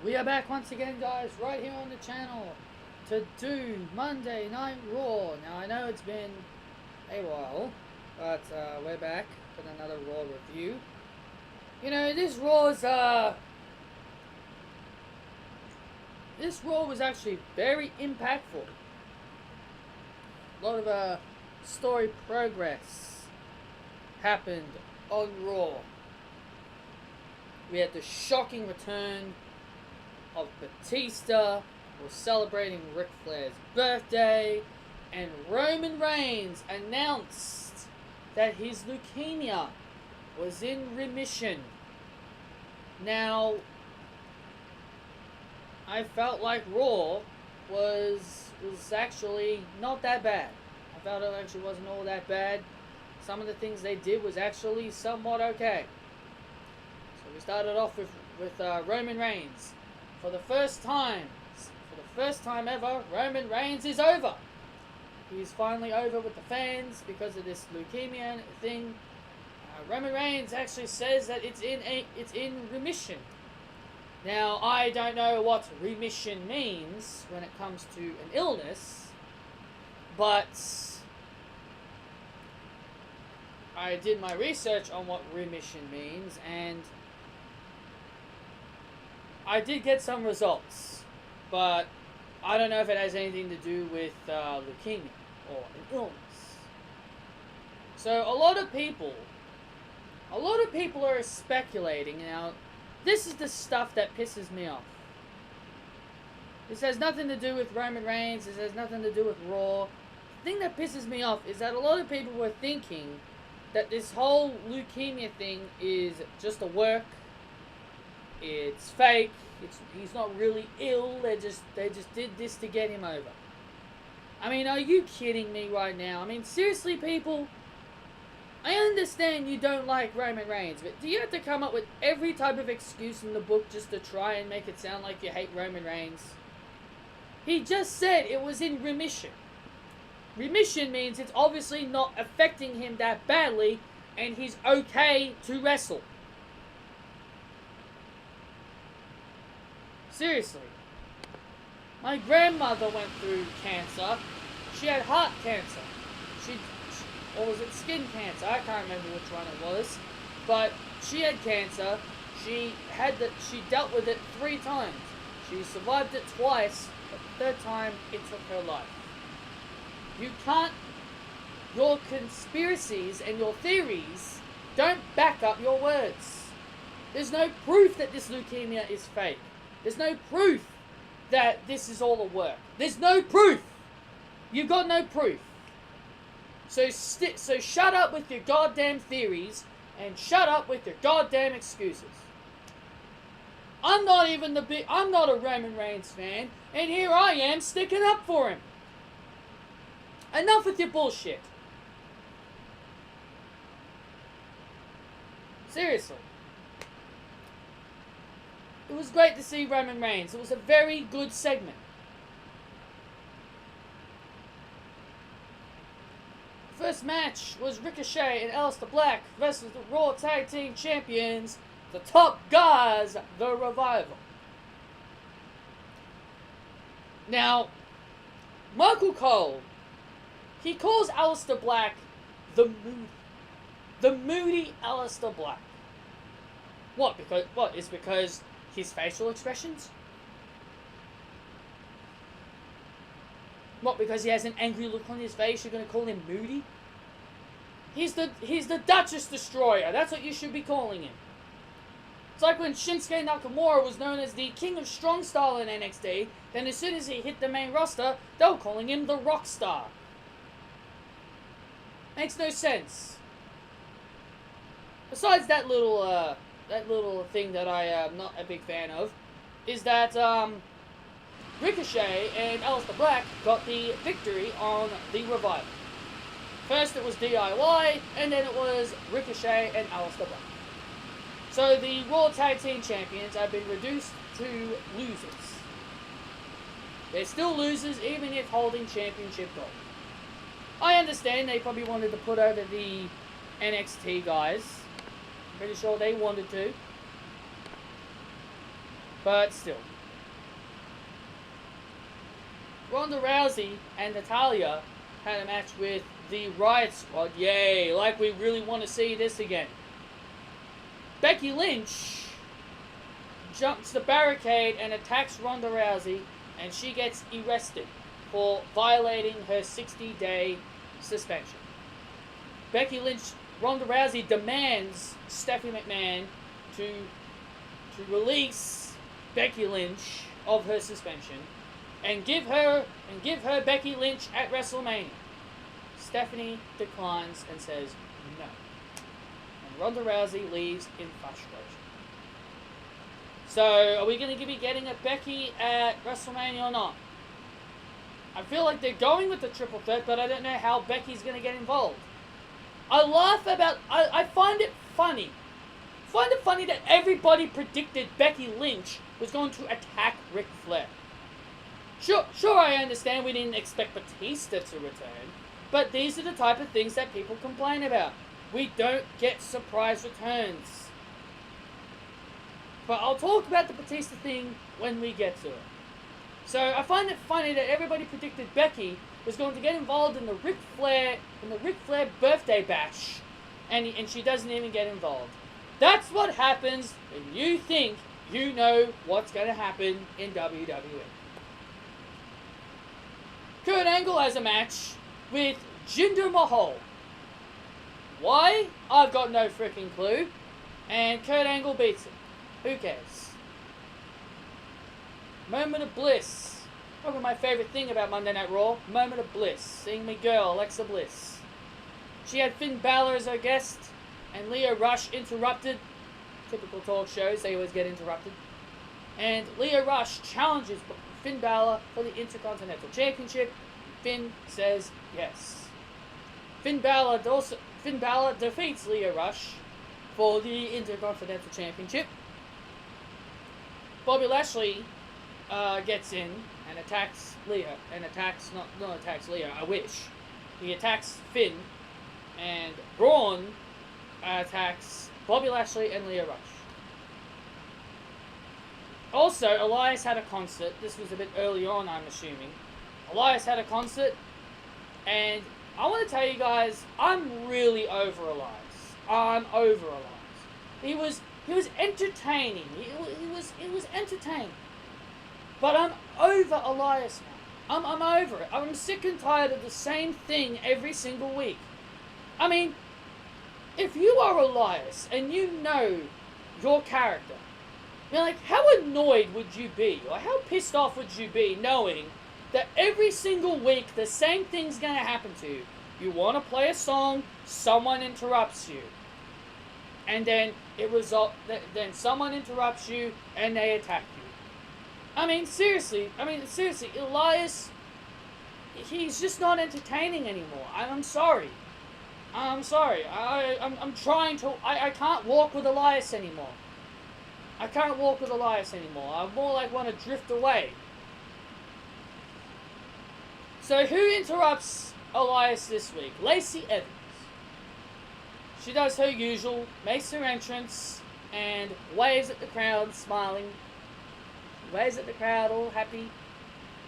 We are back once again, guys, right here on the channel to do Monday Night Raw. Now, I know it's been a while, but we're back with another Raw review. You know, this Raw was actually very impactful. A lot of story progress happened on Raw. We had the shocking return of Batista. We're celebrating Ric Flair's birthday, and Roman Reigns announced that his leukemia was in remission. Now, I felt like Raw was actually not that bad. I felt it actually wasn't all that bad. Some of the things they did was actually somewhat okay. So we started off with Roman Reigns. For the first time ever, Roman Reigns is over. He's finally over with the fans because of this leukemia thing. Roman Reigns actually says that it's in remission. Now, I don't know what remission means when it comes to an illness, but I did my research on what remission means, and I did get some results, but I don't know if it has anything to do with leukemia or an illness. So a lot of people are speculating. Now, this is the stuff that pisses me off. This has nothing to do with Roman Reigns. This has nothing to do with Raw. The thing that pisses me off is that a lot of people were thinking that this whole leukemia thing is just a work. It's fake. He's not really ill. They just did this to get him over. I mean, are you kidding me right now? I mean, seriously, people. I understand you don't like Roman Reigns, but do you have to come up with every type of excuse in the book just to try and make it sound like you hate Roman Reigns? He just said it was in remission. Remission means it's obviously not affecting him that badly, and he's okay to wrestle. Seriously. My grandmother went through cancer. She had heart cancer. Or was it skin cancer? I can't remember which one it was. But she had cancer. She dealt with it 3 times. She survived it twice, but the 3rd time it took her life. You can't. Your conspiracies and your theories don't back up your words. There's no proof that this leukemia is fake. There's no proof that this is all a work. There's no proof. You've got no proof. So shut up with your goddamn theories and shut up with your goddamn excuses. I'm not a Roman Reigns fan, and here I am sticking up for him. Enough with your bullshit. Seriously. It was great to see Roman Reigns. It was a very good segment. First match was Ricochet and Aleister Black versus the Raw Tag Team Champions, the Top Guys, the Revival. Now, Michael Cole, he calls Aleister Black the moody Aleister Black. What? Because his facial expressions? What, because he has an angry look on his face, you're going to call him moody? He's the Duchess Destroyer. That's what you should be calling him. It's like when Shinsuke Nakamura was known as the King of Strong Style in NXT, then as soon as he hit the main roster, they were calling him the Rock Star. Makes no sense. Besides that little thing that I am not a big fan of, is that Ricochet and Aleister Black got the victory on the Revival. First it was DIY, and then it was Ricochet and Aleister Black. So the Raw Tag Team Champions have been reduced to losers. They're still losers even if holding championship gold. I understand they probably wanted to put over the NXT guys. I'm pretty sure they wanted to. But still. Ronda Rousey and Natalya had a match with the Riot Squad. Yay, like we really want to see this again. Becky Lynch jumps the barricade and attacks Ronda Rousey, and she gets arrested for violating her 60-day suspension. Ronda Rousey demands Stephanie McMahon to release Becky Lynch of her suspension and give her Becky Lynch at WrestleMania. Stephanie declines and says no. And Ronda Rousey leaves in frustration. So, are we going to be getting a Becky at WrestleMania or not? I feel like they're going with the triple threat, but I don't know how Becky's going to get involved. I find it funny. I find it funny that everybody predicted Becky Lynch was going to attack Ric Flair. Sure, I understand we didn't expect Batista to return, but these are the type of things that people complain about. We don't get surprise returns. But I'll talk about the Batista thing when we get to it. So I find it funny that everybody predicted Becky was going to get involved in the Ric Flair birthday bash, and she doesn't even get involved. That's what happens when you think you know what's going to happen in WWE. Kurt Angle has a match with Jinder Mahal. Why? I've got no freaking clue. And Kurt Angle beats him. Who cares? Moment of bliss. Probably my favorite thing about Monday Night Raw. Moment of bliss. Seeing me girl, Alexa Bliss. She had Finn Balor as her guest, and Lio Rush interrupted. Typical talk shows, they always get interrupted. And Lio Rush challenges Finn Balor for the Intercontinental Championship. Finn says yes. Finn Balor defeats Lio Rush for the Intercontinental Championship. Bobby Lashley gets in and attacks Leo, not attacks Leo, I wish. He attacks Finn, and Braun attacks Bobby Lashley and Lio Rush. Also, Elias had a concert. This was a bit early on, I'm assuming. Elias had a concert, and I want to tell you guys, I'm really over Elias. I'm over Elias. He was entertaining. It was entertaining. But I'm over Elias now. I'm over it. I'm sick and tired of the same thing every single week. I mean, if you are Elias and you know your character, I mean, like, how annoyed would you be? Or how pissed off would you be knowing that every single week the same thing's going to happen to you? You want to play a song, someone interrupts you. And then then someone interrupts you and they attack you. I mean, seriously, Elias, he's just not entertaining anymore. I'm sorry. I'm trying to, I can't walk with Elias anymore. I more like want to drift away. So who interrupts Elias this week? Lacey Evans. She does her usual, makes her entrance, and waves at the crowd, smiling. Waves at the crowd, all happy.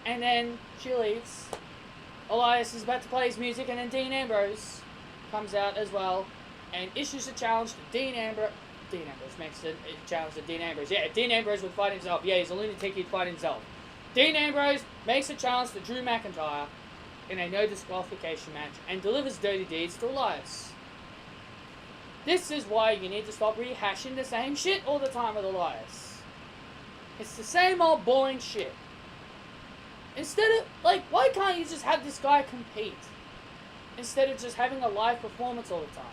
And then she leaves. Elias is about to play his music, and then Dean Ambrose comes out as well and issues a challenge to Dean Ambrose. Dean Ambrose makes a challenge to Dean Ambrose. Yeah, Dean Ambrose would fight himself. Yeah, he's a lunatic, he'd fight himself. Dean Ambrose makes a challenge to Drew McIntyre in a no disqualification match and delivers dirty deeds to Elias. This is why you need to stop rehashing the same shit all the time with Elias. It's the same old boring shit. Instead of, like, why can't you just have this guy compete? Instead of just having a live performance all the time.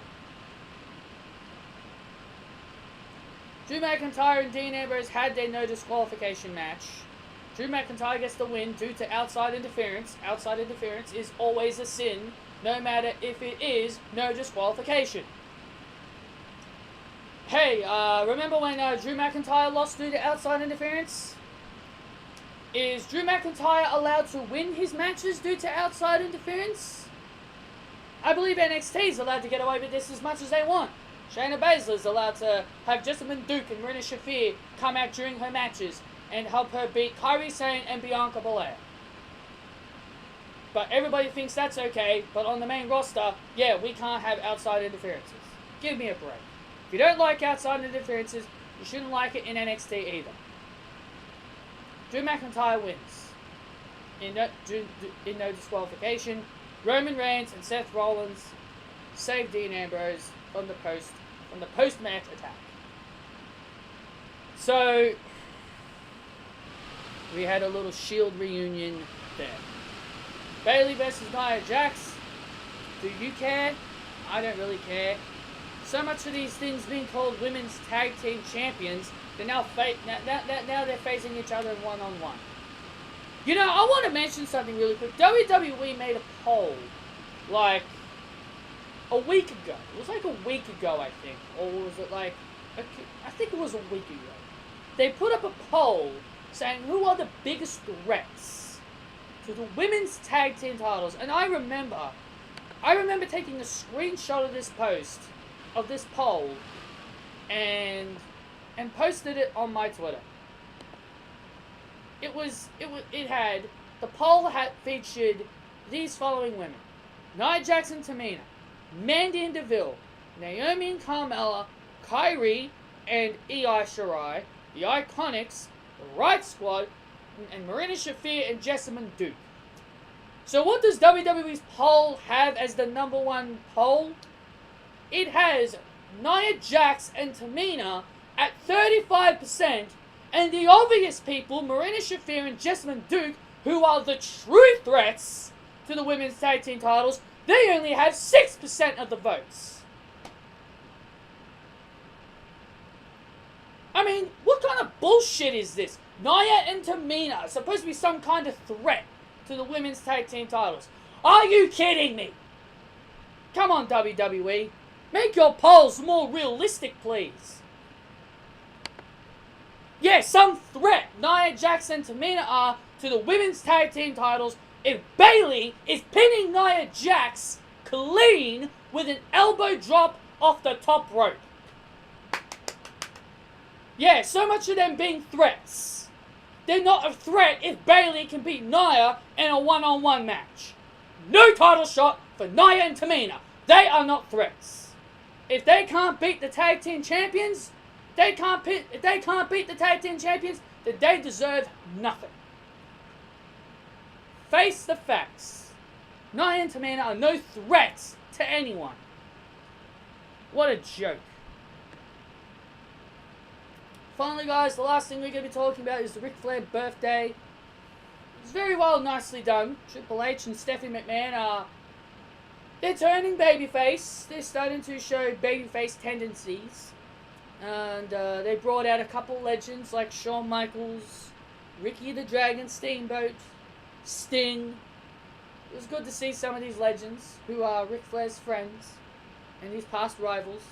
Drew McIntyre and Dean Ambrose had their no disqualification match. Drew McIntyre gets the win due to outside interference. Outside interference is always a sin, no matter if it is no disqualification. Hey, remember when Drew McIntyre lost due to outside interference? Is Drew McIntyre allowed to win his matches due to outside interference? I believe NXT is allowed to get away with this as much as they want. Shayna Baszler is allowed to have Jessamine Duke and Rhea Shafir come out during her matches and help her beat Kairi Sane and Bianca Belair. But everybody thinks that's okay, but on the main roster, yeah, we can't have outside interferences. Give me a break. If you don't like outside interferences, you shouldn't like it in NXT either. Drew McIntyre wins. In no disqualification. Roman Reigns and Seth Rollins save Dean Ambrose from the post-match attack. So, we had a little Shield reunion there. Bayley versus Nia Jax. Do you care? I don't really care. So much of these things being called women's tag team champions, they're now they're facing each other one-on-one. You know, I want to mention something really quick. WWE made a poll, like, a week ago. It was like a week ago, I think. Or was it like, I think it was a week ago. They put up a poll saying who are the biggest threats to the women's tag team titles. And I remember taking a screenshot of this post, of this poll, and posted it on my Twitter. The poll had featured these following women: Nia Jax and Tamina, Mandy and Deville, Naomi and Carmella, Kyrie and Io Shirai, the Iconics, the Right Squad, and Marina Shafir and Jessamine Duke. So what does WWE's poll have as the number one poll? It has Nia Jax and Tamina at 35%, and the obvious people, Marina Shafir and Jessamine Duke, who are the true threats to the women's tag team titles, they only have 6% of the votes. I mean, what kind of bullshit is this? Nia and Tamina are supposed to be some kind of threat to the women's tag team titles. Are you kidding me? Come on, WWE. Make your polls more realistic, please. Yeah, some threat Nia Jax and Tamina are to the women's tag team titles if Bayley is pinning Nia Jax clean with an elbow drop off the top rope. Yeah, so much of them being threats. They're not a threat if Bayley can beat Nia in a one-on-one match. No title shot for Nia and Tamina. They are not threats. If they can't beat the tag team champions, if they can't beat the tag team champions, then they deserve nothing. Face the facts. Nia and Tamina are no threats to anyone. What a joke. Finally, guys, the last thing we're going to be talking about is the Ric Flair birthday. It's very well, nicely done. Triple H and Stephanie McMahon they're turning babyface. They're starting to show babyface tendencies. And they brought out a couple legends like Shawn Michaels, Ricky the Dragon Steamboat, Sting. It was good to see some of these legends who are Ric Flair's friends and his past rivals.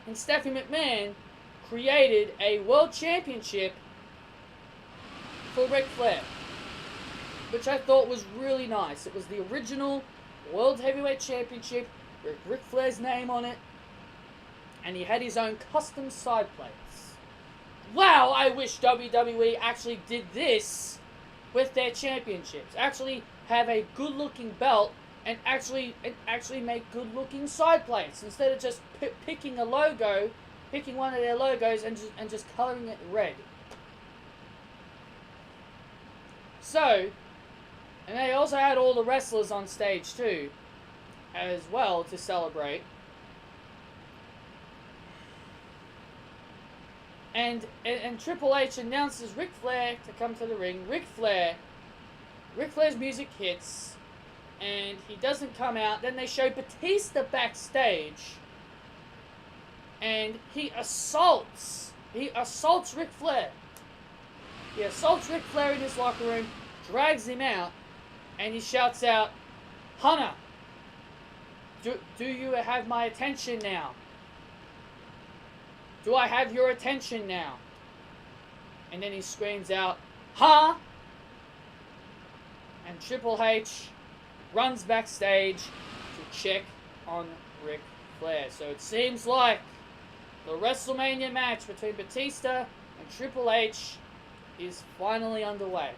And Stephanie McMahon created a world championship for Ric Flair, which I thought was really nice. It was the original World Heavyweight Championship with Ric Flair's name on it, and he had his own custom side plates. Wow, I wish WWE actually did this with their championships. Actually have a good-looking belt and actually make good-looking side plates instead of just picking one of their logos and just coloring it red. So, and they also had all the wrestlers on stage too, as well, to celebrate. And Triple H announces Ric Flair to come to the ring. Ric Flair's music hits, and he doesn't come out. Then they show Batista backstage, and he assaults Ric Flair. He assaults Ric Flair in his locker room, drags him out, and he shouts out, "Hunter, do you have my attention now? Do I have your attention now?" And then he screams out, "Huh?" And Triple H runs backstage to check on Ric Flair. So it seems like the WrestleMania match between Batista and Triple H is finally underway.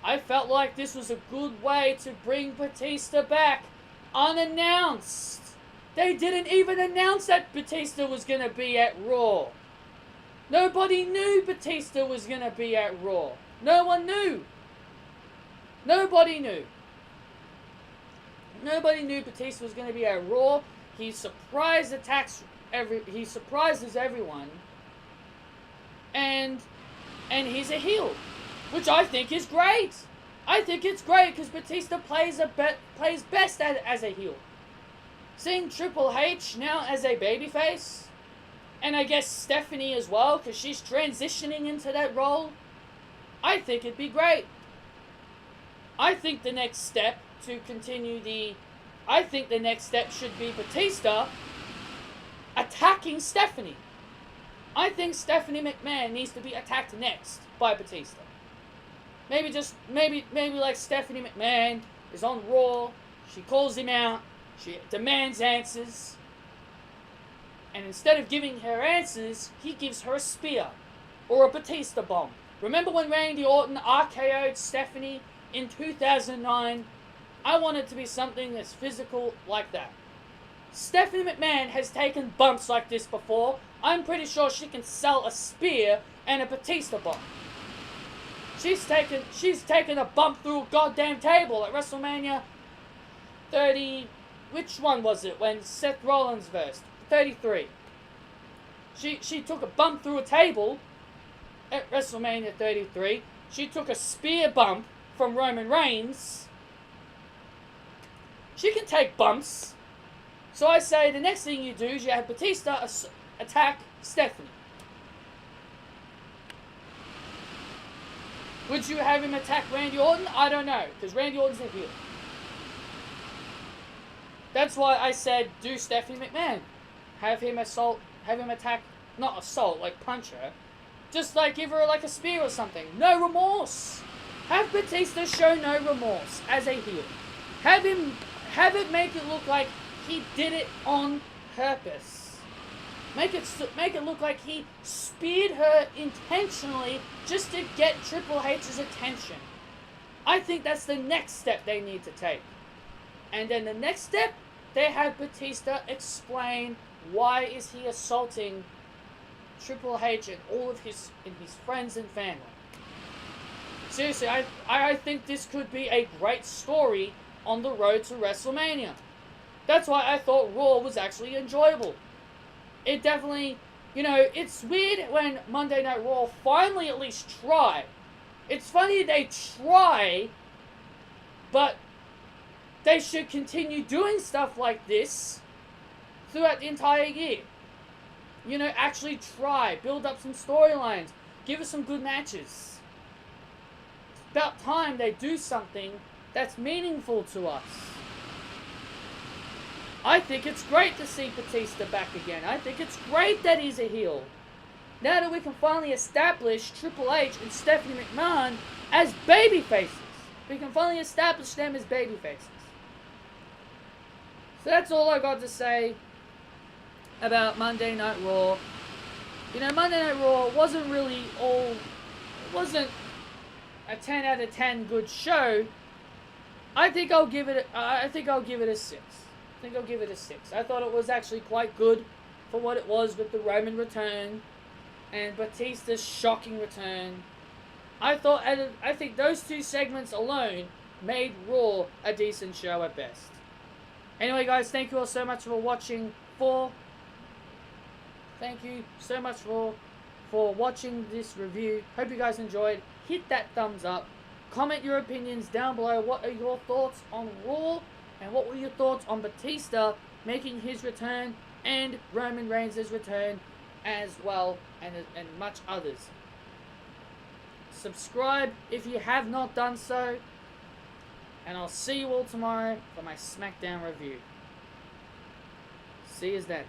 I felt like this was a good way to bring Batista back unannounced. They didn't even announce that Batista was going to be at Raw. Nobody knew Batista was going to be at Raw. No one knew. Nobody knew. Nobody knew Batista was going to be at Raw. He surprises everyone. And he's a heel, which I think is great. I think it's great because Batista plays best as a heel. Seeing Triple H now as a babyface, and I guess Stephanie as well, because she's transitioning into that role, I think it'd be great. I think the next step should be Batista attacking Stephanie. I think Stephanie McMahon needs to be attacked next by Batista. Maybe like Stephanie McMahon is on Raw, she calls him out, she demands answers, and instead of giving her answers, he gives her a spear or a Batista bomb. Remember when Randy Orton RKO'd Stephanie in 2009? I want it to be something that's physical like that. Stephanie McMahon has taken bumps like this before. I'm pretty sure she can sell a spear and a Batista bomb. She's taken a bump through a goddamn table at WrestleMania 30. Which one was it? When Seth Rollins versed 33. She took a bump through a table at WrestleMania 33. She took a spear bump from Roman Reigns. She can take bumps. So I say the next thing you do is you have Batista attack Stephanie. Would you have him attack Randy Orton? I don't know, because Randy Orton's a heel. That's why I said do Stephanie McMahon. Have him attack, not assault, like punch her. Just like give her like a spear or something. No remorse. Have Batista show no remorse as a heel. Have it make it look like he did it on purpose. Make it look like he speared her intentionally just to get Triple H's attention. I think that's the next step they need to take. And then the next step, they have Batista explain why is he assaulting Triple H and all of his friends and family. Seriously, I think this could be a great story on the road to WrestleMania. That's why I thought Raw was actually enjoyable. It definitely, it's weird when Monday Night Raw finally at least try. It's funny they try, but they should continue doing stuff like this throughout the entire year. Actually try, build up some storylines, give us some good matches. It's about time they do something that's meaningful to us. I think it's great to see Batista back again. I think it's great that he's a heel. Now that we can finally establish Triple H and Stephanie McMahon as babyfaces. We can finally establish them as babyfaces. So that's all I got to say about Monday Night Raw. Monday Night Raw wasn't a 10 out of 10 good show. I think I'll give it a 6. I thought it was actually quite good for what it was with the Roman return and Batista's shocking return. I think those two segments alone made Raw a decent show at best. Anyway, guys, thank you all so much for watching. Thank you so much for watching this review. Hope you guys enjoyed. Hit that thumbs up. Comment your opinions down below. What are your thoughts on Raw? And what were your thoughts on Batista making his return and Roman Reigns' return as well, and much others. Subscribe if you have not done so, and I'll see you all tomorrow for my SmackDown review. See you then.